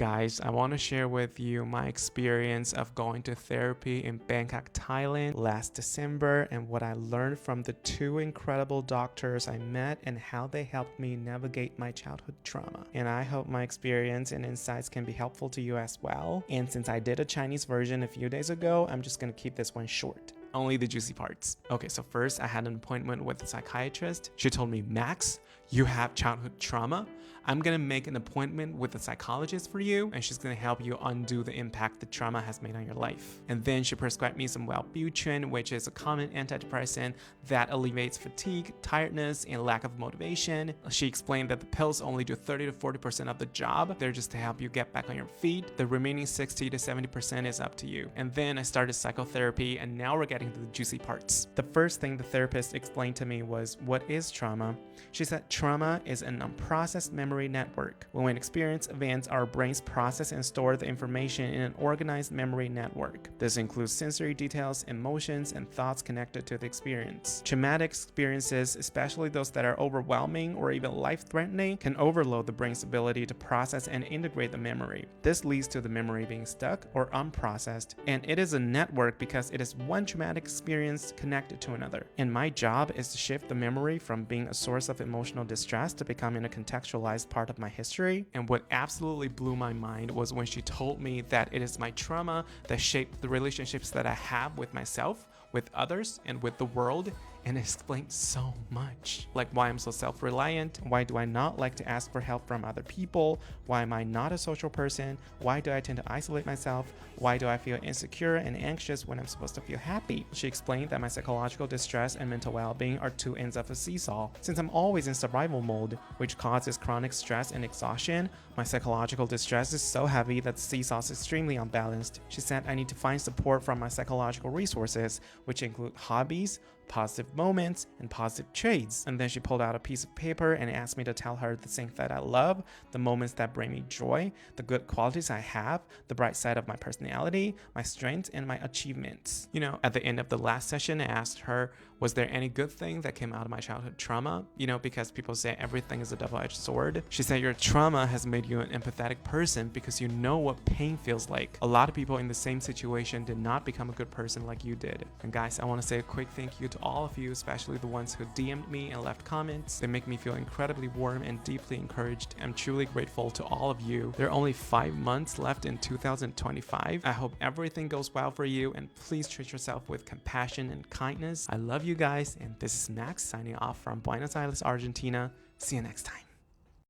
Guys, I want to share with you my experience of going to therapy in Bangkok, Thailand last December and what I learned from the two incredible doctors I met and how they helped me navigate my childhood trauma. And I hope my experience and insights can be helpful to you as well. And since I did a Chinese version a few days ago, I'm just going to keep this one short. Only the juicy parts. Okay, so first I had an appointment with a psychiatrist. She told me, Max, you have childhood trauma. I'm gonna make an appointment with a psychologist for you, and she's gonna help you undo the impact the trauma has made on your life. And then she prescribed me some Wellbutrin, which is a common antidepressant that alleviates fatigue, tiredness, and lack of motivation. She explained that the pills only do 30 to 40% of the job. They're just to help you get back on your feet. The remaining 60 to 70% is up to you. And then I started psychotherapy, and now we're getting to the juicy parts. The first thing the therapist explained to me was, what is trauma? She said trauma is an unprocessed memory network. When we experience events, our brains process and store the information in an organized memory network. This includes sensory details, emotions, and thoughts connected to the experience. Traumatic experiences, especially those that are overwhelming or even life-threatening, can overload the brain's ability to process and integrate the memory. This leads to the memory being stuck or unprocessed, and it is a network because it is one traumatic experience connected to another. And my job is to shift the memory from being a source of emotional distress to becoming a contextualized part of my history. And what absolutely blew my mind was when she told me that it is my trauma that shaped the relationships that I have with myself, with others, and with the world. And it explained so much, like why I'm so self-reliant, why do I not like to ask for help from other people, why am I not a social person, why do I tend to isolate myself, why do I feel insecure and anxious when I'm supposed to feel happy. She explained that my psychological distress and mental well-being are two ends of a seesaw. Since I'm always in survival mode, which causes chronic stress and exhaustion, my psychological distress is so heavy that the seesaw is extremely unbalanced. She said I need to find support from my psychological resources, which include hobbies, positive moments, and positive traits. And then she pulled out a piece of paper and asked me to tell her the things that I love, the moments that bring me joy, the good qualities I have, the bright side of my personality, my strengths, and my achievements. You know, at the end of the last session, I asked her, was there any good thing that came out of my childhood trauma? You know, because people say everything is a double-edged sword. She said your trauma has made you an empathetic person because you know what pain feels like. A lot of people in the same situation did not become a good person like you did. And guys, I want to say a quick thank you to all of you, especially the ones who DM'd me and left comments. They make me feel incredibly warm and deeply encouraged. I'm truly grateful to all of you. There are only 5 months left in 2025. I hope everything goes well for you, and please treat yourself with compassion and kindness. I love you guys, and this is Max signing off from Buenos Aires, Argentina. See you next time.